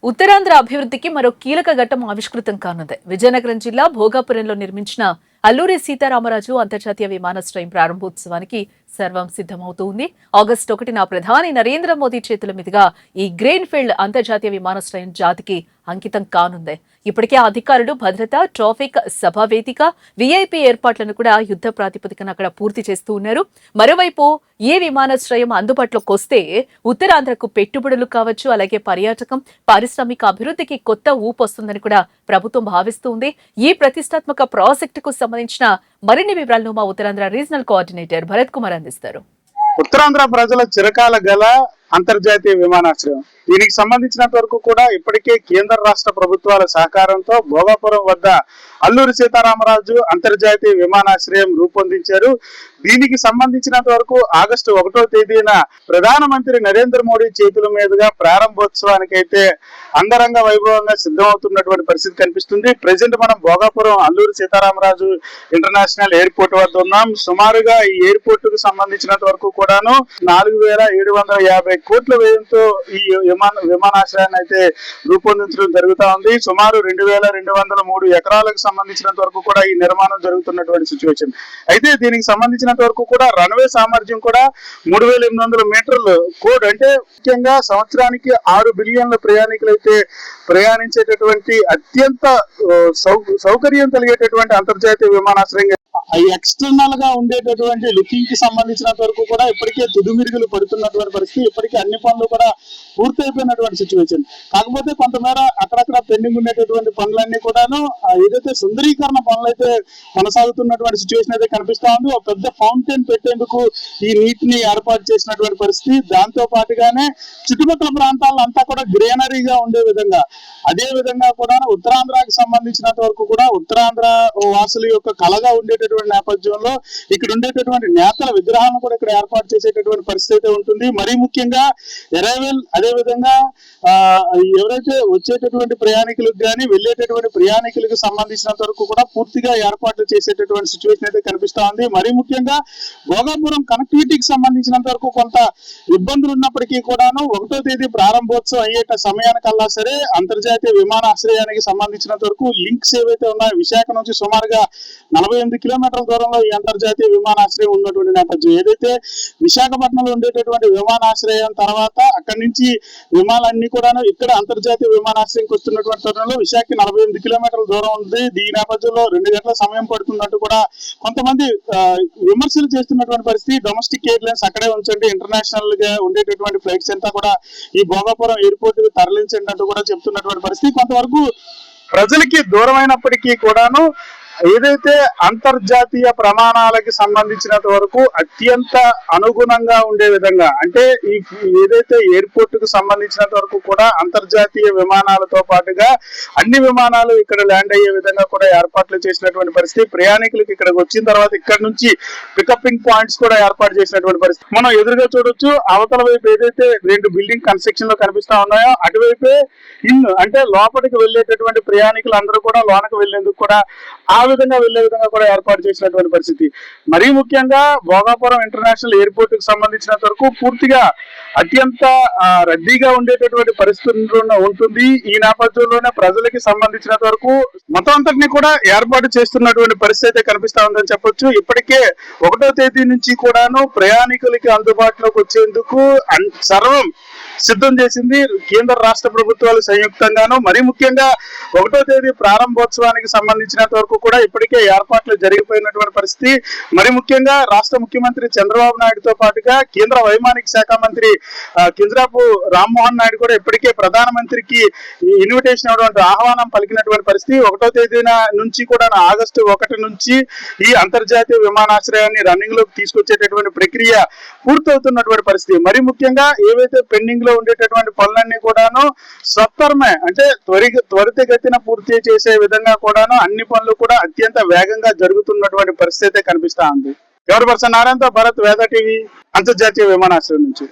ఉత్తరాంధ్ర అభివృద్ధికి మరో కీలక ఘట్టం ఆవిష్కృతం కానుంది. విజయనగరం జిల్లా భోగాపురంలో నిర్మించిన అల్లూరి సీతారామరాజు అంతర్జాతీయ విమానాశ్రయం ప్రారంభోత్సవానికి సర్వం సిద్ధమవుతోంది. ఆగస్టు 1న ప్రధాని నరేంద్ర మోదీ చేతుల మీదుగా ఈ గ్రీన్ఫీల్డ్ అంతర్జాతీయ విమానాశ్రయం జాతికి అంకితం కానుంది. ఇప్పటికే అధికారులు భద్రత, ట్రాఫిక్, సభా వేదిక, వీఐపీ ఏర్పాట్లను కూడా యుద్ధ ప్రాతిపదికన అక్కడ పూర్తి చేస్తూ ఉన్నారు. మరోవైపు ఈ విమానాశ్రయం అందుబాటులోకి వస్తే ఉత్తరాంధ్రకు పెట్టుబడులు కావచ్చు, అలాగే పర్యాటకం, పారిశ్రామిక అభివృద్ధికి కొత్త ఊపు వస్తుందని కూడా ప్రభుత్వం భావిస్తుంది. ఈ ప్రతిష్టాత్మక ప్రాజెక్టుకు సంబంధించిన మరిన్ని వివరాలను మా ఉత్తరాంధ్ర రీజనల్ కోఆర్డినేటర్ భరత్ కుమార్ అందిస్తారు. ఉత్తరాంధ్ర ప్రజల చిరకాల గల అంతర్జాతీయ విమానాశ్రయం. దీనికి సంబంధించినంత వరకు కూడా ఇప్పటికే కేంద్ర రాష్ట్ర ప్రభుత్వాల సహకారంతో భోగాపురం వద్ద అల్లూరి సీతారామరాజు అంతర్జాతీయ విమానాశ్రయం రూపొందించారు. దీనికి సంబంధించినంత వరకు ఆగస్టు 1వ తేదీన ప్రధానమంత్రి నరేంద్ర మోడీ చేతుల మీదుగా ప్రారంభోత్సవానికైతే అంగరంగ వైభవంగా సిద్ధమవుతున్నటువంటి పరిస్థితి కనిపిస్తుంది. ప్రజెంట్ మనం భోగాపురం అల్లూరి సీతారామరాజు ఇంటర్నేషనల్ ఎయిర్పోర్ట్ వద్ద ఉన్నాం. సుమారుగా ఈ ఎయిర్పోర్ట్ కు సంబంధించినంత వరకు కూడాను 4750 కోట్ల వ్యయంతో ఈ విమానాశ్రయాన్ని అయితే రూపొందించడం జరుగుతా ఉంది. సుమారు 2203 ఎకరాలకు సంబంధించినంత వరకు కూడా ఈ నిర్మాణం జరుగుతున్నటువంటి సిచ్యువేషన్. అయితే దీనికి సంబంధించినంత వరకు కూడా రన్వే సామర్థ్యం కూడా 3800 మీటర్లు కోడ్, అంటే ముఖ్యంగా సంవత్సరానికి 6 బిలియన్ల ప్రయాణికులు అయితే ప్రయాణించేటటువంటి అత్యంత సౌకర్యం కలిగేటటువంటి అంతర్జాతీయ విమానాశ్రయం. ఎక్స్టర్నల్ గా ఉండేటటువంటి లుకింగ్ కి సంబంధించినంత వరకు కూడా ఇప్పటికే తుదిమిరుగులు పడుతున్నటువంటి పరిస్థితి. ఇప్పటికే అన్ని పనులు కూడా పూర్తయిపోయినటువంటి సిచ్యువేషన్. కాకపోతే కొంతమేర అక్కడక్కడ పెండింగ్ ఉండేటటువంటి పనులన్నీ కూడాను ఏదైతే సుందరీకరణ పనులు అయితే కొనసాగుతున్నటువంటి సిచ్యువేషన్ అయితే కనిపిస్తా ఉంది. ఒక పెద్ద ఫౌంటైన్ పెట్టేందుకు ఈ నీటిని ఏర్పాటు చేసినటువంటి పరిస్థితి. దాంతో పాటుగానే చుట్టుపక్కల ప్రాంతాల్లో అంతా కూడా గ్రీనరీగా ఉండే విధంగా, అదే విధంగా కూడా ఉత్తరాంధ్రకి సంబంధించినంత వరకు కూడా ఉత్తరాంధ్ర వాసుల యొక్క కళగా ఉండేటటువంటి నేపథ్యంలో ఇక్కడ ఉండేటటువంటి నేతల విగ్రహాలను కూడా ఇక్కడ ఏర్పాటు చేసేటటువంటి పరిస్థితి అయితే ఉంటుంది. మరీ ముఖ్యంగా అరైవల్, అదే విధంగా ఎవరైతే వచ్చేటటువంటి ప్రయాణికులకు కానీ వెళ్ళేటటువంటి ప్రయాణికులకు సంబంధించినంత వరకు కూడా పూర్తిగా ఏర్పాట్లు చేసేటటువంటి సిచ్యువేషన్ అయితే కనిపిస్తా ఉంది. మరీ ముఖ్యంగా భోగాపురం కనెక్టివిటీకి సంబంధించినంత వరకు కొంత ఇబ్బందులు ఉన్నప్పటికీ కూడాను 1వ తేదీ ప్రారంభోత్సవం అయ్యేట సమయానికల్లా సరే అంతర్జాతీయ విమానాశ్రయానికి సంబంధించినంత వరకు లింక్స్ ఏవైతే ఉన్నాయో విశాఖ నుంచి సుమారుగా 48 కిలోమీటర్ల దూరంలో ఈ అంతర్జాతీయ విమానాశ్రయం ఉన్నటువంటి నేపథ్యం. ఏదైతే విశాఖపట్నంలో ఉండేటటువంటి విమానాశ్రయం తర్వాత అక్కడి నుంచి విమానాలన్నీ కూడాను ఇక్కడ అంతర్జాతీయ విమానాశ్రయంకి వస్తున్నటువంటి తరుణంలో విశాఖకి 48 కిలోమీటర్ల దూరం ఉంది. ఈ నేపథ్యంలో 2 గంటల సమయం పడుతున్నట్టు కూడా కొంతమంది విమర్శలు చేస్తున్నటువంటి పరిస్థితి. డొమెస్టిక్ ఎయిర్లైన్స్ అక్కడే ఉంచండి, ఇంటర్నేషనల్ గా ఉండేటటువంటి ఫ్లైట్స్ అంతా కూడా ఈ భోగాపురం ఎయిర్పోర్ట్ కి తరలించండి అంటూ కూడా చెప్తున్నటువంటి పరిస్థితి. కొంతవరకు ప్రజలకి దూరమైనప్పటికీ కూడాను ఏదైతే అంతర్జాతీయ ప్రమాణాలకి సంబంధించినంత వరకు అత్యంత అనుగుణంగా ఉండే విధంగా, అంటే ఈ ఏదైతే ఎయిర్పోర్ట్ కు సంబంధించినంత వరకు కూడా అంతర్జాతీయ విమానాలతో పాటుగా అన్ని విమానాలు ఇక్కడ ల్యాండ్ అయ్యే విధంగా కూడా ఏర్పాట్లు చేసినటువంటి పరిస్థితి. ప్రయాణికులకు ఇక్కడికి వచ్చిన తర్వాత ఇక్కడ నుంచి పికపింగ్ పాయింట్స్ కూడా ఏర్పాటు చేసినటువంటి పరిస్థితి మనం ఎదురుగా చూడొచ్చు. అవతల వైపు ఏదైతే 2 బిల్డింగ్ కన్స్ట్రక్షన్ లో కనిపిస్తా ఉన్నాయో అటువైపే అంటే లోపలికి వెళ్ళేటటువంటి ప్రయాణికులు అందరూ కూడా లోనకి వెళ్లేందుకు కూడా ఆ విధంగా వెళ్లే విధంగా కూడా ఏర్పాటు చేసినటువంటి పరిస్థితి. మరీ ముఖ్యంగా భోగాపురం ఇంటర్నేషనల్ ఎయిర్పోర్ట్ కు సంబంధించినంత వరకు పూర్తిగా అత్యంత రద్దీగా ఉండేటటువంటి పరిస్థితులు ఉంటుంది. ఈ నేపథ్యంలోనే ప్రజలకి సంబంధించినంత వరకు మొత్తం అంతటినీ కూడా ఏర్పాటు చేస్తున్నటువంటి పరిస్థితి కనిపిస్తా ఉందని చెప్పొచ్చు. ఇప్పటికే 1వ తేదీ నుంచి కూడాను ప్రయాణికులకి అందుబాటులోకి వచ్చేందుకు సర్వం సిద్ధం చేసింది కేంద్ర రాష్ట్ర ప్రభుత్వాలు సంయుక్తంగాను. మరీ ముఖ్యంగా 1వ తేదీ ప్రారంభోత్సవానికి సంబంధించినంత వరకు కూడా ఇప్పటికే ఏర్పాట్లు జరిగిపోయినటువంటి పరిస్థితి. మరి ముఖ్యంగా రాష్ట్ర ముఖ్యమంత్రి చంద్రబాబు నాయుడుతో పాటుగా కేంద్ర వైమానిక శాఖ మంత్రి కింజరాపు రామ్మోహన్ నాయుడు కూడా ఇప్పటికే ప్రధానమంత్రికి ఇన్విటేషన్ ఇవ్వడం, ఆహ్వానం పలికినటువంటి పరిస్థితి. 1వ తేదీన నుంచి కూడా ఆగస్టు 1 నుంచి ఈ అంతర్జాతీయ విమానాశ్రయాన్ని రన్నింగ్ లోకి తీసుకొచ్చేటటువంటి ప్రక్రియ పూర్తవుతున్నటువంటి పరిస్థితి. మరి ముఖ్యంగా ఏవైతే పెండింగ్ లో ఉండేటటువంటి పనులన్నీ కూడాను సత్వరమే, అంటే త్వరితగతిన పూర్తి చేసే విధంగా కూడాను అన్ని పనులు కూడా అత్యంత వేగంగా జరుగుతున్నటువంటి పరిస్థితి కనిపిస్తా ఉంది. ఎవరి పర్సన్ నారాయణతో భరత్, వేద టీవీ, అంతర్జాతీయ విమానాశ్రయం నుంచి.